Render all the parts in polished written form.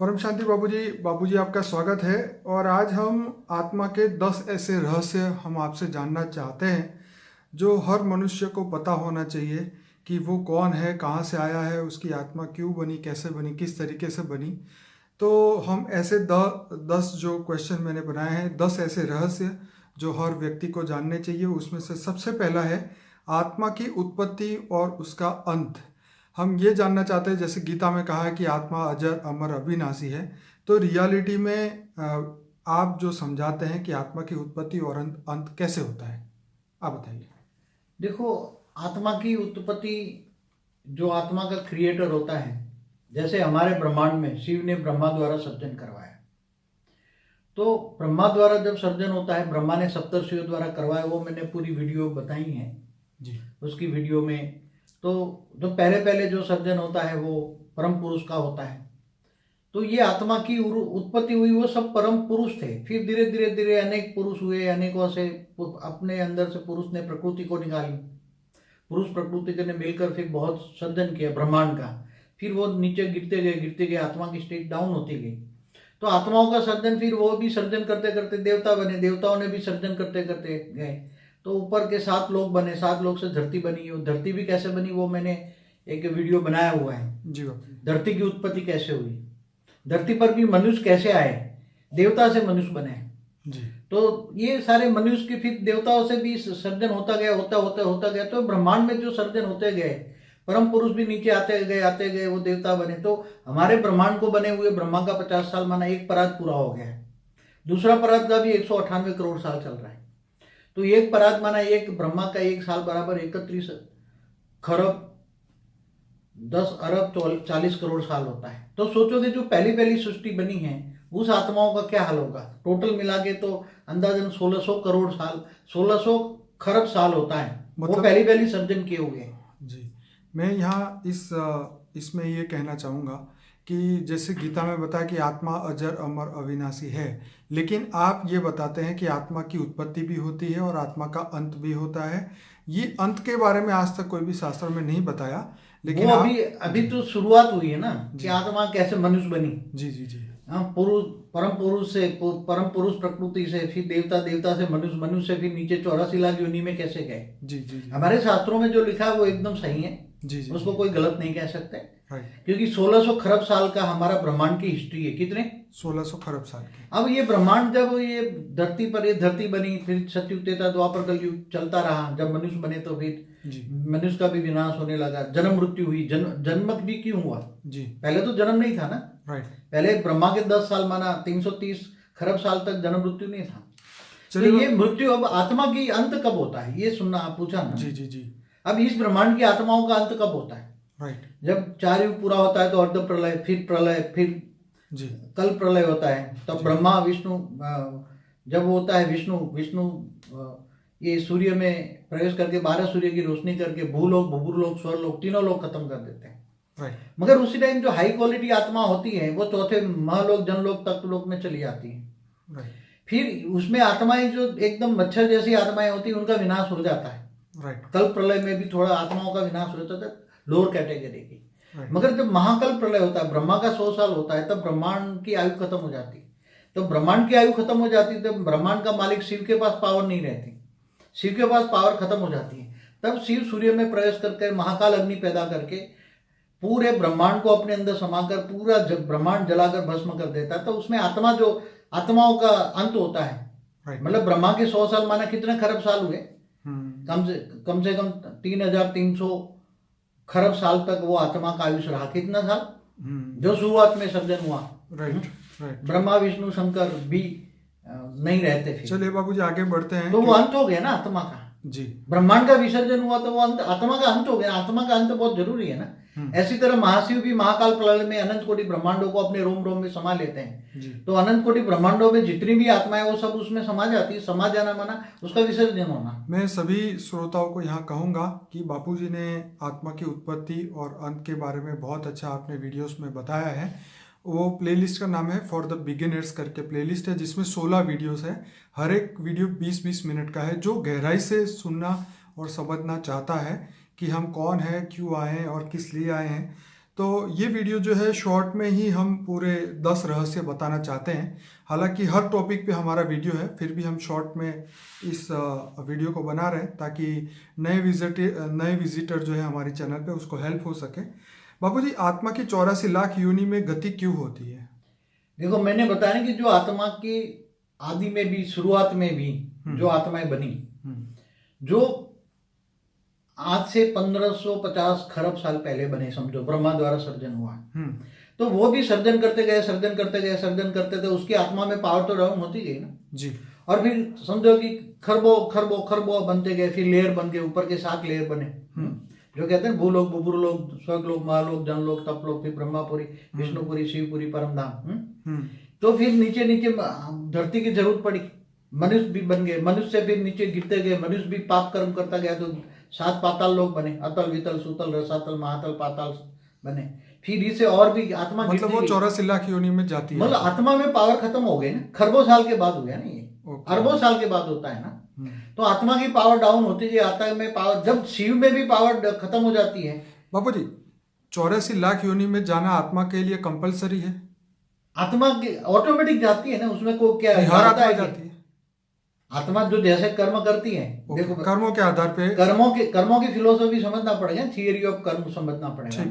परम शांति बाबूजी आपका स्वागत है। और आज हम आत्मा के 10 ऐसे रहस्य हम आपसे जानना चाहते हैं जो हर मनुष्य को पता होना चाहिए कि वो कौन है, कहाँ से आया है, उसकी आत्मा क्यों बनी, कैसे बनी, किस तरीके से बनी। तो हम ऐसे 10 जो क्वेश्चन मैंने बनाए हैं, 10 ऐसे रहस्य जो हर व्यक्ति को जानने चाहिए। उसमें से सबसे पहला है आत्मा की उत्पत्ति और उसका अंत। हम ये जानना चाहते हैं, जैसे गीता में कहा है कि आत्मा अजर अमर अविनाशी है, तो रियलिटी में आप जो समझाते हैं कि आत्मा की उत्पत्ति और अंत कैसे होता है, आप बताइए। देखो, आत्मा की उत्पत्ति, जो आत्मा का क्रिएटर होता है, जैसे हमारे ब्रह्मांड में शिव ने ब्रह्मा द्वारा सर्जन करवाया। तो ब्रह्मा द्वारा जब सर्जन होता है, ब्रह्मा ने सप्तर्षियों द्वारा करवाया, वो मैंने पूरी वीडियो बताई है जी। उसकी वीडियो में। तो जो पहले पहले जो सर्जन होता है वो परम पुरुष का होता है। तो ये आत्मा की उत्पत्ति हुई, वो सब परम पुरुष थे। फिर धीरे धीरे धीरे अनेक पुरुष हुए, अनेकों से अपने अंदर से पुरुष ने प्रकृति को निकाली, पुरुष प्रकृति ने मिलकर फिर बहुत सर्जन किया ब्रह्मांड का। फिर वो नीचे गिरते गए, आत्मा की स्टेट डाउन होती गई। तो आत्माओं का सर्जन, फिर वो भी सर्जन करते करते देवता बने, देवताओं ने भी सर्जन करते करते गए। तो ऊपर के 7 लोग बने, 7 लोग से धरती बनी। वो धरती भी कैसे बनी वो मैंने एक वीडियो बनाया हुआ है जी। धरती की उत्पत्ति कैसे हुई, धरती पर भी मनुष्य कैसे आए, देवता से मनुष्य बने जी। तो ये सारे मनुष्य के फिर देवताओं से भी सर्जन होता गया, होता गया। तो ब्रह्मांड में जो सर्जन होते गए, परम पुरुष भी नीचे आते गए, वो देवता बने। तो हमारे ब्रह्मांड को बने हुए ब्रह्मा का 50 साल माना एक परात पूरा हो गया है। दूसरा परात का भी 198 करोड़ साल चल रहा है। तो एक परात माना, एक ब्रह्मा का एक साल बराबर 31 खरब 10 अरब 40 करोड़ साल होता है। तो सोचोगे जो पहली सृष्टि बनी है, उस आत्माओं का क्या हाल होगा। टोटल मिला के तो अंदाजन 1600 करोड़ साल, 1600 खरब साल होता है। वो पहली सर्जन किए हुए हैं। जी। मैं यहाँ इसमें ये कहना चाहूँगा कि जैसे गीता में बताया कि आत्मा अजर अमर अविनाशी है, लेकिन आप ये बताते हैं कि आत्मा की उत्पत्ति भी होती है और आत्मा का अंत भी होता है। ये अंत के बारे में आज तक कोई भी शास्त्र में नहीं बताया, लेकिन वो अभी तो शुरुआत हुई है ना कि आत्मा कैसे मनुष्य बनी। जी जी जी। पुरुष, परम पुरुष प्रकृति से, फिर देवता से मनुष्य, मनुष्य से फिर नीचे 84 लाख योनि में कैसे गए। जी जी जी। हमारे शास्त्रों में जो लिखा है वो एकदम सही है। जी जी। उसको कोई गलत नहीं कह सकते, क्योंकि 1600 खरब साल का हमारा ब्रह्मांड की हिस्ट्री है। कितने? 1600 खरब साल की। अब ये ब्रह्मांड, जब ये धरती पर ये धरती बनी, फिर सतयुग त्रेता द्वापर कलयुग चलता रहा। जब मनुष्य बने तो फिर मनुष्य का भी विनाश होने लगा, जन्म मृत्यु हुई। जन्म भी क्यों हुआ जी? पहले तो जन्म नहीं था ना। पहले ब्रह्मा के 10 साल माना 330 खरब साल तक जन्म मृत्यु नहीं था। तो ये मृत्यु, अब आत्मा की अंत कब होता है ये सुनना, आप पूछा ना। जी जी जी। अब इस ब्रह्मांड की आत्माओं का अंत कब होता है? जब 4 युग पूरा होता है तो अर्ध प्रलय, फिर प्रलय, फिर जी कल प्रलय होता है। तब ब्रह्मा विष्णु, जब होता है विष्णु ये सूर्य में प्रवेश करके 12 सूर्य की रोशनी करके भूलोक, भूभुरलोक, स्वर्लोक, तीनों लोग खत्म कर देते हैं। मगर उसी टाइम जो हाई क्वालिटी आत्मा होती है वो चौथे महलोक, जनलोक, तत्वलोक में चली जाती है। फिर उसमें आत्माएं जो एकदम मच्छर जैसी आत्माएं होती है, उनका विनाश हो जाता है। कल प्रलय में भी थोड़ा आत्माओं का विनाश हो जाता है, लोअर कैटेगरी की। मगर जब महाकल प्रलय होता है, ब्रह्मा का 100 साल होता है, तब ब्रह्मांड की आयु खत्म हो जाती है। तो ब्रह्मांड की आयु खत्म हो जाती है, तब ब्रह्मांड का मालिक शिव के पास पावर नहीं रहती, शिव के पास पावर खत्म हो जाती है। तब शिव सूर्य में प्रवेश करके महाकाल अग्नि पैदा करके पूरे ब्रह्मांड को अपने अंदर समाकर पूरा ब्रह्मांड जलाकर भस्म कर देता है। तो उसमें आत्मा, जो आत्माओं का अंत होता है। मतलब ब्रह्मा के 100 साल माना कितने खरब साल हुए? कम से कम 3300 खरब साल तक वो आत्मा का आयुष रहा। कितना साल? जो शुरुआत में सर्जन हुआ। ब्रह्मा विष्णु शंकर भी नहीं रहते फिर। चलिए बाबूजी आगे बढ़ते हैं। तो वो अंत हो गया ना आत्मा का जी। ब्रह्मांड का विसर्जन हुआ तो वो अंत, आत्मा का अंत हो गया। आत्मा का अंत बहुत जरूरी है ना। ऐसी तरह महाशिव भी महाकाल प्रलय में अनंत कोटि ब्रह्मांडों को अपने रोम रोम में समा लेते हैं जी। तो अनंत कोटि ब्रह्मांडों में जितनी भी आत्माएं वो सब उसमें समा जाती है। समा जाना माना उसका विसर्जन होना। मैं सभी श्रोताओं को यहाँ कहूँगा कि बापूजी ने आत्मा की उत्पत्ति और अंत के बारे में बहुत अच्छा आपने वीडियोस में बताया है। वो प्लेलिस्ट का नाम है फॉर द बिगिनर्स करके प्लेलिस्ट है, जिसमें 16 वीडियोस है। हर एक वीडियो 20-20 मिनट का है। जो गहराई से सुनना और समझना चाहता है कि हम कौन है, क्यों आए हैं और किस लिए आए हैं, तो ये वीडियो जो है शॉर्ट में ही हम पूरे 10 रहस्य बताना चाहते हैं। हालांकि हर टॉपिक पे हमारा वीडियो है, फिर भी हम शॉर्ट में इस वीडियो को बना रहे हैं ताकि नए विजिटर जो है हमारे चैनल पे उसको हेल्प हो सके। बाबूजी, आत्मा की 84 लाख योनि में गति क्यों होती है? देखो, मैंने बताया ना कि जो आत्मा की आदि में भी, शुरुआत में भी जो आत्माएं बनी, जो आज से 1550 खरब साल पहले बने, समझो ब्रह्मा द्वारा सर्जन हुआ, तो वो भी सर्जन करते गए, उसकी आत्मा में पावर तो डाउन होती गई ना जी। और फिर समझो कि खरबों बनते गए, फिर लेयर बन के ऊपर के 7 लेयर बने, जो कहते हैं भूलोक, बुभुरलोक, स्वर्गलोक, महालोक, जनलोक, तपलोक, फिर ब्रह्मापुरी, विष्णुपुरी, शिवपुरी, परमधाम। तो फिर नीचे धरती की जरूरत पड़ी, मनुष्य भी बन गए, मनुष्य से फिर नीचे गिरते गए, मनुष्य भी पाप कर्म करता गया, तो 7 पाताल लोक बने, अतल, वितल, सुतल, रसातल, महातल, पाताल बने। फिर इसे और भी आत्मा मतलब वो 84 लाख योनि में जाती है, मतलब आत्मा में पावर खत्म हो गई ना, खरबों साल के बाद हुआ ना, ये अरबों साल के बाद होता है ना। तो आत्मा की पावर डाउन होती है, आत्मा में पावर, जब शिव में भी पावर खत्म हो जाती है। बापू जी, 84 लाख योनि में जाना आत्मा के लिए कंपलसरी है? आत्मा की ऑटोमेटिक जाती है ना, उसमें को क्या है, हर आत्मा जाती है। आत्मा जो जैसे कर्म करती है, देखो कर्मों के आधार पे, कर्मों की फिलोसफी समझना पड़ेगा, थियरी ऑफ कर्म समझना पड़ेगा।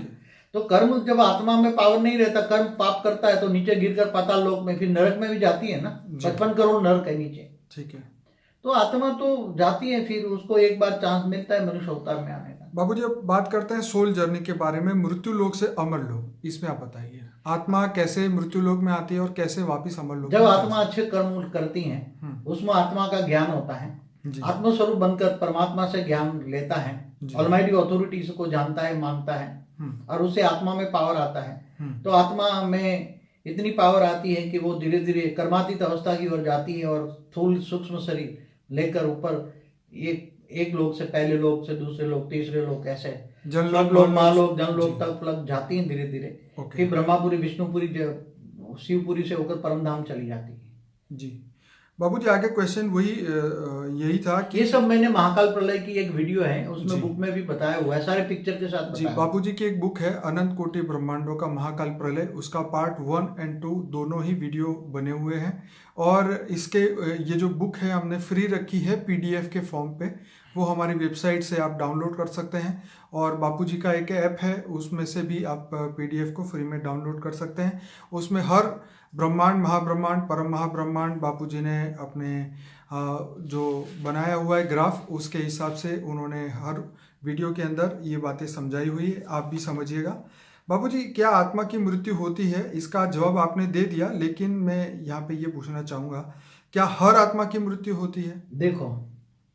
तो कर्म, जब आत्मा में पावर नहीं रहता, कर्म पाप करता है, तो नीचे गिरकर पाताल लोक में, फिर नरक में भी जाती है ना, 55 करोड़ नरक है नीचे। ठीक है। तो आत्मा तो जाती है, फिर उसको एक बार चांस मिलता है मनुष्य अवतार में आने का। बाबूजी, अब बात करते हैं सोल जर्नी के बारे में, मृत्यु लोक से अमर लोक, इसमें आप बताइए आत्मा कैसे मृत्यु लोक में आती है और कैसे वापस अमर लोक? जब आत्मा अच्छे कर्म करती है, उसमें आत्मा का ज्ञान होता है, आत्मस्वरूप बनकर परमात्मा से ज्ञान लेता है, ऑलमाइटी अथॉरिटी को जानता है, मानता है, और उससे आत्मा में पावर आता है। तो आत्मा में इतनी पावर आती है कि वो धीरे धीरे कर्मातीत अवस्था की ओर जाती है, और स्थूल सूक्ष्म शरीर लेकर ऊपर एक लोक से, पहले लोक से दूसरे लोक, तीसरे लोक, ऐसे जनलोक, महालोक, जनलोक तक जाती है धीरे धीरे। फिर ब्रह्मापुरी, विष्णुपुरी, शिवपुरी से होकर परमधाम चली जाती है। जी बाबूजी, आगे क्वेश्चन वही यही था कि ये सब मैंने महाकाल प्रलय की एक वीडियो है, उसमें बुक में भी बताया हुआ है, सारे पिक्चर के साथ जी। बाबूजी की एक बुक है अनंत कोटि ब्रह्मांडों का महाकाल प्रलय, उसका पार्ट 1 और 2 दोनों ही वीडियो बने हुए हैं, और इसके ये जो बुक है हमने फ्री रखी है PDF के फॉर्म पे, वो हमारी वेबसाइट से आप डाउनलोड कर सकते हैं। और बापूजी का एक ऐप है, उसमें से भी आप PDF को फ्री में डाउनलोड कर सकते हैं। उसमें हर ब्रह्मांड, महाब्रह्मांड, परम महाब्रह्मांड बापूजी ने अपने जो बनाया हुआ है ग्राफ, उसके हिसाब से उन्होंने हर वीडियो के अंदर ये बातें समझाई हुई है, आप भी समझिएगा। बाबूजी, क्या आत्मा की मृत्यु होती है? इसका जवाब आपने दे दिया, लेकिन मैं यहाँ पे ये पूछना चाहूँगा, क्या हर आत्मा की मृत्यु होती है? देखो,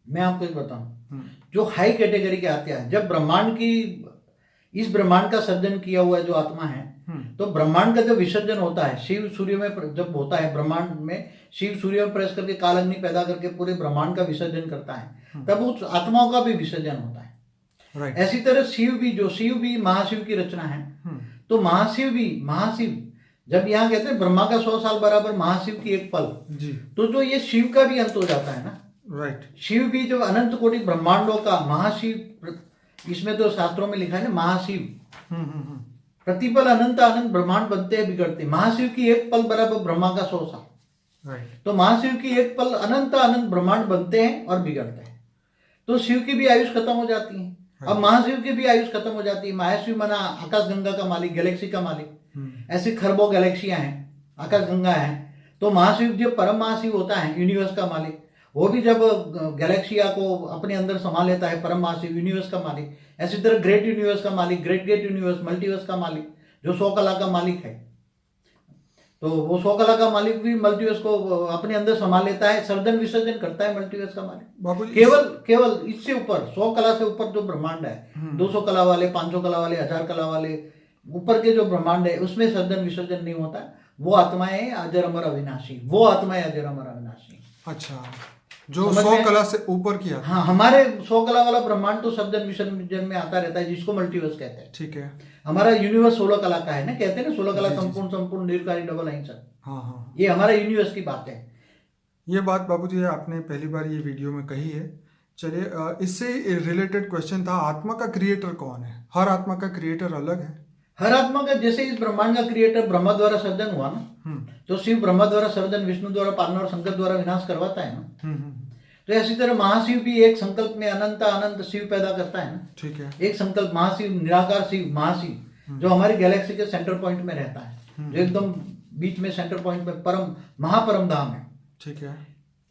मैं आपको एक बताऊं, जो हाई कैटेगरी के आते हैं, जब ब्रह्मांड की, इस ब्रह्मांड का सर्जन किया हुआ जो आत्मा है, तो ब्रह्मांड का जब विसर्जन होता है, शिव सूर्य में जब होता है, ब्रह्मांड में शिव सूर्य में प्रवेश करके काल अग्नि पैदा करके पूरे ब्रह्मांड का विसर्जन करता है, तब उस आत्माओं का भी विसर्जन होता है। ऐसी तरह शिव भी महाशिव की रचना है, तो महाशिव जब यहाँ कहते हैं ब्रह्मा का 100 साल बराबर महाशिव की एक पल, तो जो ये शिव का भी अंत हो जाता है ना। शिव भी जब अनंत कोटि ब्रह्मांडों का महाशिव, इसमें तो शास्त्रों में लिखा है ना, महाशिव प्रतिपल अनंत ब्रह्मांड बनते हैं, बिगड़ते। महाशिव की एक पल बराबर ब्रह्मा का 100 साल। तो महाशिव की एक पल अनंत ब्रह्मांड बनते हैं और बिगड़ते हैं, तो शिव की भी आयुष खत्म हो जाती है। अब महाशिव की भी आयुष खत्म हो जाती है। महाशिव माना आकाश गंगा का मालिक, गैलेक्सी का मालिक, ऐसे खरबों गैलेक्सियां हैं, आकाश गंगा है। तो महाशिव जो परम महाशिव होता है, यूनिवर्स का मालिक, वो भी जब गैलेक्सिया को अपने अंदर समा लेता है, परम महाशिव यूनिवर्स का मालिक। ऐसी तरह ग्रेट यूनिवर्स का मालिक, ग्रेट यूनिवर्स, मल्टीवर्स का मालिक, जो 100 कला का मालिक है, तो वो 100 कला का मालिक भी मल्टीवर्स को अपने अंदर समा लेता है, सर्जन विसर्जन करता है मल्टीवर्स का मालिक। केवल इससे ऊपर 100 कला से ऊपर जो ब्रह्मांड है, 200 कला वाले, 500 कला वाले, 1000 कला वाले, ऊपर के जो ब्रह्मांड है, उसमें सर्जन विसर्जन नहीं होता। वो आत्माएं अजर अमर अविनाशी, वो आत्माएं अजर अमर अविनाशी। अच्छा, जो 100 कला से ऊपर किया। हाँ, हमारे 100 कला वाला ब्रह्मांड तो सर्जन विसर्जन में आता रहता है, जिसको मल्टीवर्स कहते हैं। ठीक है। हमारा यूनिवर्स 16 कला का है ना, कहते हैं ना 16 कला संपूर्ण निर्कारी डबल अहिंसा। हाँ, ये हमारा यूनिवर्स की बात है। ये बात बाबूजी आपने पहली बार ये वीडियो में कही है। चलिए, इससे रिलेटेड क्वेश्चन था, आत्मा का क्रिएटर कौन है? हर आत्मा का क्रिएटर अलग है। हर आत्मा का, जैसे इस ब्रह्मांड का क्रिएटर ब्रह्मा द्वारा सर्जन हुआ ना, तो शिव ब्रह्मा द्वारा सर्जन, विष्णु द्वारा पालना और शंकर द्वारा विनाश करवाता है ना। तो ऐसी तरह महाशिव भी एक संकल्प में अनंत अनंत शिव पैदा करता है ना। ठीक है। एक संकल्प महाशिव, निराकार शिव, महाशिव जो हमारी गैलेक्सी के सेंटर पॉइंट में रहता है, जो एकदम बीच में सेंटर पॉइंट में परम महापरम धाम है। ठीक है।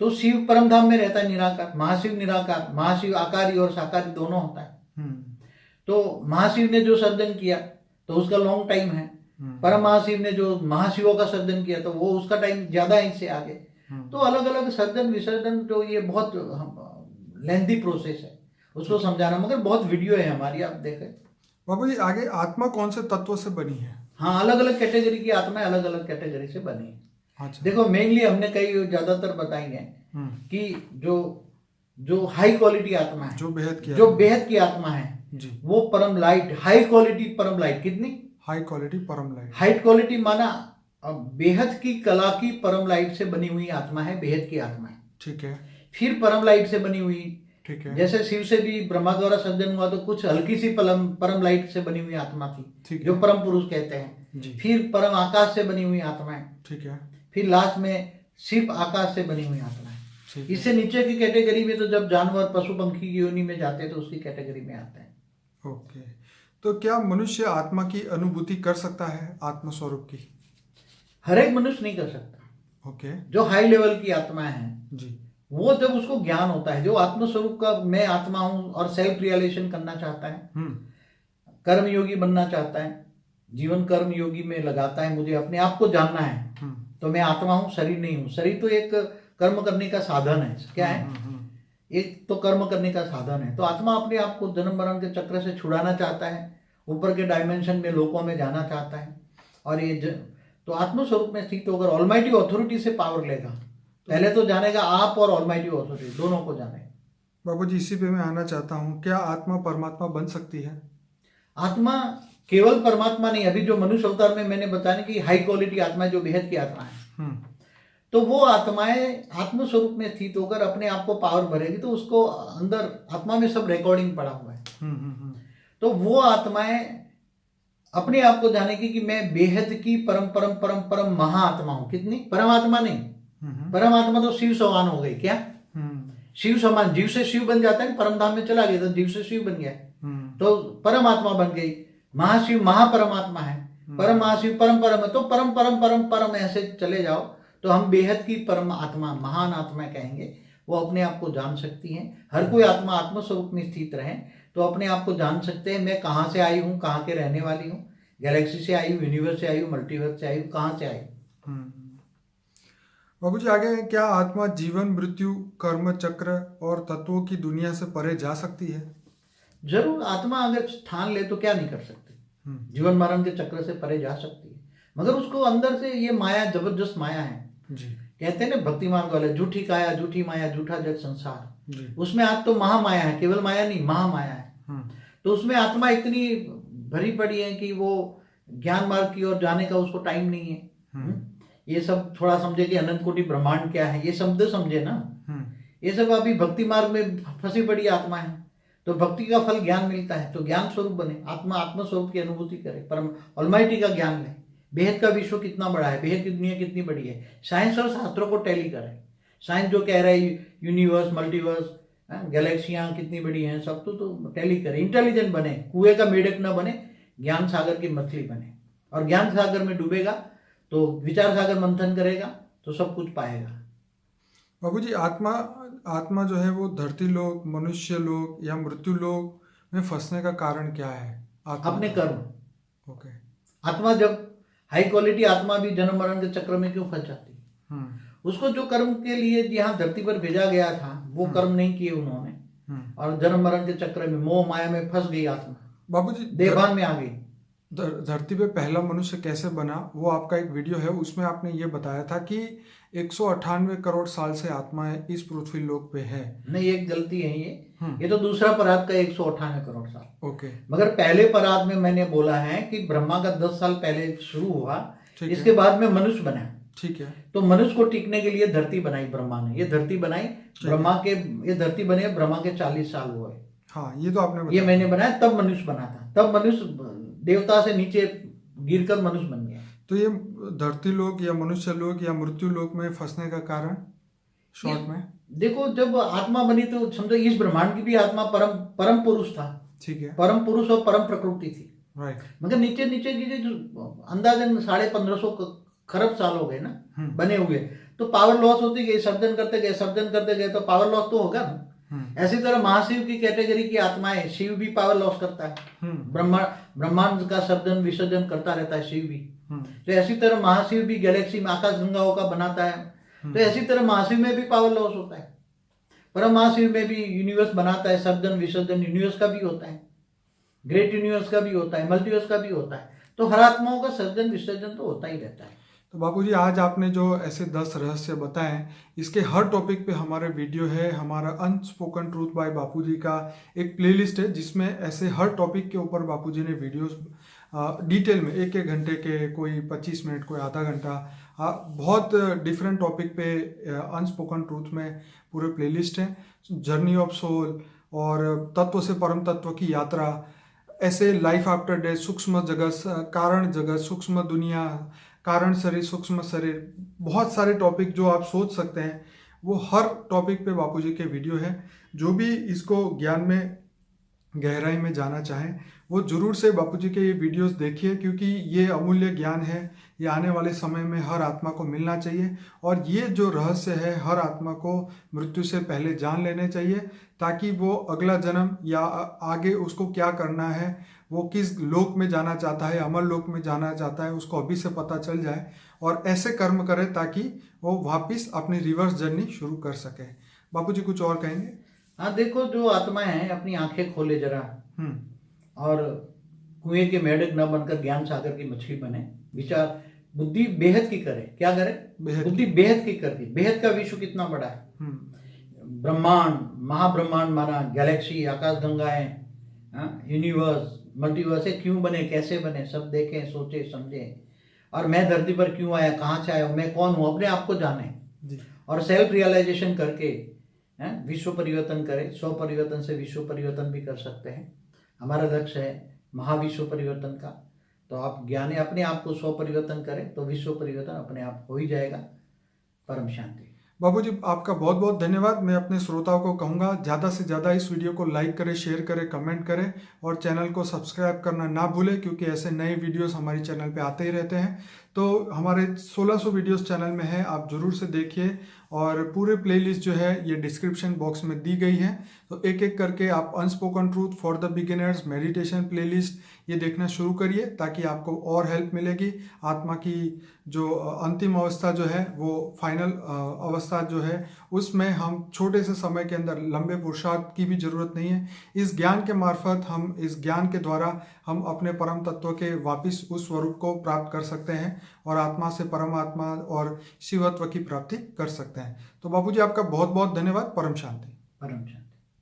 तो शिव परम धाम में रहता है निराकार, महाशिव निराकार, महाशिव आकारी और साकारी दोनों होता है। तो महाशिव ने जो सर्जन किया तो उसका लॉन्ग टाइम है, परम महाशिव ने जो महाशिवों का सर्जन किया तो वो उसका टाइम ज्यादा है इससे आगे। तो अलग अलग सर्जन विसर्जन, तो ये बहुत लेंथी प्रोसेस है उसको समझाना, मगर बहुत वीडियो है हमारी, आप देखें। बाबू जी आगे आत्मा कौन से तत्वों से बनी है? हाँ, अलग अलग कैटेगरी की आत्माएं अलग अलग कैटेगरी से बनी है। अच्छा। देखो मेनली हमने कई ज्यादातर बताई है कि जो हाई क्वालिटी आत्मा है, जो बेहद की आत्मा है जी, वो परम लाइट, हाई क्वालिटी परम लाइट। कितनी हाई क्वालिटी परम लाइट? हाई क्वालिटी माना बेहद की कला की परम लाइट से बनी हुई आत्मा है, बेहद की आत्मा है। ठीक है। फिर परम लाइट से बनी हुई, ठीक है। जैसे शिव से भी ब्रह्मा द्वारा सर्जन हुआ तो कुछ हल्की सी परम लाइट से बनी हुई आत्मा थी, जो परम पुरुष कहते हैं जी। फिर परम आकाश से बनी हुई आत्मा है। ठीक है। फिर लास्ट में शिव आकाश से बनी हुई आत्मा है। इससे नीचे की कैटेगरी में तो जब जानवर पशु पंखी की योनि में जाते हैं तो उसकी कैटेगरी में आते हैं। ओके। तो क्या मनुष्य आत्मा की अनुभूति कर सकता है, आत्म स्वरूप की? हर एक मनुष्य नहीं कर सकता। ओके। जो हाई लेवल की आत्मा है जी, वो जब उसको ज्ञान होता है, जो आत्म स्वरूप का मैं आत्मा हूं और सेल्फ रियलाइजेशन करना चाहता है, कर्म योगी बनना चाहता है, जीवन कर्म योगी में लगाता है, मुझे अपने आप को जानना है, तो मैं आत्मा हूं, शरीर नहीं हूं। शरीर तो एक कर्म करने का साधन है। क्या है? एक तो कर्म करने का साधन है। तो आत्मा अपने आप को जन्म मरण के चक्र से छुड़ाना चाहता है, ऊपर के डायमेंशन में लोकों में जाना चाहता है। और ये तो आत्म स्वरूप में स्थित होकर ऑलमाइटी अथॉरिटी से पावर लेगा। पहले तो जानेगा आप और ऑलमाइटी अथॉरिटी दोनों को जानेगा। बाबू जी इसी पे मैं आना चाहता हूँ, क्या आत्मा परमात्मा बन सकती है? आत्मा केवल परमात्मा नहीं, अभी जो मनुष्य अवतार में मैंने बताया कि हाई क्वालिटी आत्मा, जो बेहद की आत्मा है, तो वो आत्माएं आत्म स्वरूप में स्थित होकर अपने आप को पावर भरेगी, तो उसको अंदर आत्मा में सब रिकॉर्डिंग पड़ा हुआ है। तो वो आत्माएं अपने आप को जानेगी कि मैं बेहद की परम परम परम परम महाआत्मा हूं। कितनी? परमात्मा नहीं, परमात्मा तो शिव समान हो गई। क्या? शिव समान, जीव से शिव बन जाता है, परम धाम में चला गया तो जीव से शिव बन गया, तो परमात्मा बन गई। महाशिव महापरमात्मा है, परम महाशिव परम परम है, तो परम परम परम परम ऐसे चले जाओ तो हम बेहद की परम आत्मा, महान आत्मा कहेंगे। वो अपने आप को जान सकती हैं। हर कोई आत्मा आत्म स्वरूप में स्थित रहे तो अपने आप को जान सकते हैं। मैं कहाँ से आई हूँ, कहाँ के रहने वाली हूँ, गैलेक्सी से आई हूँ, यूनिवर्स से आई हूँ, मल्टीवर्स से आई हूँ, कहाँ से आई हूँ। बाबू जी आगे, क्या आत्मा जीवन मृत्यु कर्म चक्र और तत्वों की दुनिया से परे जा सकती है? जरूर, आत्मा अगर स्थान ले तो क्या नहीं कर सकती। जीवन मरण के चक्र से परे जा सकती है, मगर उसको अंदर से ये माया, जबरदस्त माया है जी। कहते हैं ना भक्ति मार्ग वाले, झूठी काया झूठी माया झूठा जग संसार जी। उसमें आज तो महामाया है, केवल माया नहीं, महामाया है। तो उसमें आत्मा इतनी भरी पड़ी है कि वो ज्ञान मार्ग की ओर जाने का उसको टाइम नहीं है। ये सब थोड़ा समझे कि अनंत कोटि ब्रह्मांड क्या है, ये शब्द समझे ना। ये सब अभी भक्ति मार्ग में फंसी पड़ी आत्मा है। तो भक्ति का फल ज्ञान मिलता है, तो ज्ञान स्वरूप बने, आत्मा आत्म स्वरूप की अनुभूति करे, परम ऑलमाइटी का ज्ञान ले। बेहद का विश्व कितना बड़ा है, बेहद की दुनिया कितनी बड़ी है, साइंस और शास्त्रों को टैली करे। साइंस जो कह रहा है यूनिवर्स, मल्टीवर्स, गैलेक्सियां कितनी बड़ी हैं, सब तो टैली करे। इंटेलिजेंट बने, कुएं का मेढक न बने, ज्ञान सागर की मछली बने। और ज्ञान सागर में डूबेगा तो विचार सागर मंथन करेगा तो सब कुछ पाएगा। बाबू जी आत्मा जो है वो धरती लोक, मनुष्य लोक या मृत्यु लोक में फंसने का कारण क्या है? अपने कर्म। ओके। आत्मा जब हाई क्वालिटी आत्मा भी जन्म मरण के चक्र में क्यों फंस जाती है? उसको जो कर्म के लिए यहाँ धरती पर भेजा गया था वो कर्म नहीं किए उन्होंने, और जन्म मरण के चक्र में मोह माया में फंस गई आत्मा, बाबूजी देहभान में आ गई। धरती पे पहला मनुष्य कैसे बना, वो आपका एक वीडियो है, उसमें आपने ये बताया था कि 198 करोड़ साल से आत्माएं इस पृथ्वी लोक पे है। नहीं, एक गलती है ये तो दूसरा परात का 198 करोड़ साल। ओके। मगर पहले परात में मैंने बोला है कि ब्रह्मा का 10 साल पहले शुरू हुआ, इसके बाद में मनुष्य बना। ठीक है। तो मनुष्य को टिकने के लिए धरती बनाई ब्रह्मा ने। ये धरती बनाई ब्रह्मा के, ये धरती बने ब्रह्मा के 40 साल हुए। हाँ, ये तो आपने ये मैंने बनाया, तब मनुष्य बना था। तब मनुष्य देवता से नीचे गिरकर मनुष्य बन गया। तो ये धरती लोक या मनुष्य लोक या मृत्यु लोक में फंसने का कारण शॉर्ट में देखो, जब आत्मा बनी तो समझो इस ब्रह्मांड की भी आत्मा परम पुरुष था। ठीक है, परम पुरुष और परम प्रकृति थी। राइट। मगर नीचे नीचे की जो अंदाजन 1550 खरब साल हो गए ना बने हुए, तो पावर लॉस होती गई, सर्जन करते गए तो पावर लॉस तो होगा ना। ऐसी तरह महाशिव की कैटेगरी की आत्माएं, शिव भी पावर लॉस करता है, ब्रह्मांड का सर्जन विसर्जन करता रहता है शिव भी। तो ऐसी तरह महाशिव भी गैलेक्सी में आकाश गंगाओं का बनाता है, तो ऐसी तरह महाशिव में भी पावर लॉस होता है। परम महाशिव में भी यूनिवर्स बनाता है, सर्जन विसर्जन यूनिवर्स का भी होता है, ग्रेट यूनिवर्स का भी होता है, मल्टीवर्स का भी होता है। तो हर आत्माओं का सर्जन विसर्जन तो होता ही रहता है। तो बापूजी, आज आपने जो ऐसे 10 रहस्य बताए, इसके हर टॉपिक पे हमारे वीडियो है। हमारा अनस्पोकन ट्रूथ बाय बापूजी का एक प्लेलिस्ट है जिसमें ऐसे हर टॉपिक के ऊपर बापूजी ने वीडियोस डिटेल में 1-1 घंटे के, कोई 25 मिनट, कोई आधा घंटा, बहुत डिफरेंट टॉपिक पे अनस्पोकन ट्रूथ में पूरे प्लेलिस्ट है। जर्नी ऑफ सोल और तत्व से परम तत्व की यात्रा, ऐसे लाइफ आफ्टर डेथ, सूक्ष्म जगत, कारण जगत, सूक्ष्म दुनिया, कारण शरीर, सूक्ष्म शरीर, बहुत सारे टॉपिक जो आप सोच सकते हैं वो हर टॉपिक पे बापूजी के वीडियो है। जो भी इसको ज्ञान में गहराई में जाना चाहें वो जरूर से बापूजी के ये वीडियोस देखिए, क्योंकि ये अमूल्य ज्ञान है, ये आने वाले समय में हर आत्मा को मिलना चाहिए। और ये जो रहस्य है हर आत्मा को मृत्यु से पहले जान लेने चाहिए, ताकि वो अगला जन्म या आगे उसको क्या करना है, वो किस लोक में जाना चाहता है, अमर लोक में जाना चाहता है, उसको अभी से पता चल जाए और ऐसे कर्म करे ताकि वो वापिस अपनी रिवर्स जर्नी शुरू कर सके। बापूजी कुछ और कहेंगे? हाँ, देखो, जो आत्माएं हैं अपनी आंखें खोले जरा और कुएं के मेढक न बनकर ज्ञान सागर की मछली बने। विचार बुद्धि बेहद की करे, क्या करे? बुद्धि बेहद की करती। बेहद का विश्व कितना बड़ा है, ब्रह्मांड, महाब्रह्मांड माना, गैलेक्सी, आकाश गंगाएं, यूनिवर्स, मल्टीवर्स क्यों बने, कैसे बने, सब देखें, सोचे, समझे। और मैं धरती पर क्यों आया, कहाँ से आया हूँ, मैं कौन हूँ, अपने आप को जाने और सेल्फ रियलाइजेशन करके विश्व परिवर्तन करें। स्व परिवर्तन से विश्व परिवर्तन भी कर सकते हैं। हमारा लक्ष्य है महाविश्व परिवर्तन का। तो आप ज्ञानी अपने आप को स्व परिवर्तन करें तो विश्व परिवर्तन अपने आप हो ही जाएगा। परम शांति। बाबूजी, आपका बहुत बहुत धन्यवाद। मैं अपने श्रोताओं को कहूँगा ज़्यादा से ज़्यादा इस वीडियो को लाइक करें, शेयर करें, कमेंट करें और चैनल को सब्सक्राइब करना ना भूलें, क्योंकि ऐसे नए वीडियोस हमारे चैनल पे आते ही रहते हैं। तो हमारे 1600 वीडियोस चैनल में है, आप ज़रूर से देखिए। और पूरे प्लेलिस्ट जो है ये डिस्क्रिप्शन बॉक्स में दी गई है, तो एक एक करके आप unspoken truth for the beginners, meditation playlist ये देखना शुरू करिए, ताकि आपको और हेल्प मिलेगी। आत्मा की जो अंतिम अवस्था जो है, वो फाइनल अवस्था जो है, उसमें हम छोटे से समय के अंदर लंबे पुरुषार्थ की भी ज़रूरत नहीं है। इस ज्ञान के मार्फत हम, इस ज्ञान के द्वारा हम अपने परम तत्व के वापिस उस स्वरूप को प्राप्त कर सकते हैं और आत्मा से परमात्मा और शिवत्व की प्राप्ति कर सकते हैं। तो बाबूजी, आपका बहुत बहुत धन्यवाद। परम शांति। परम शांति।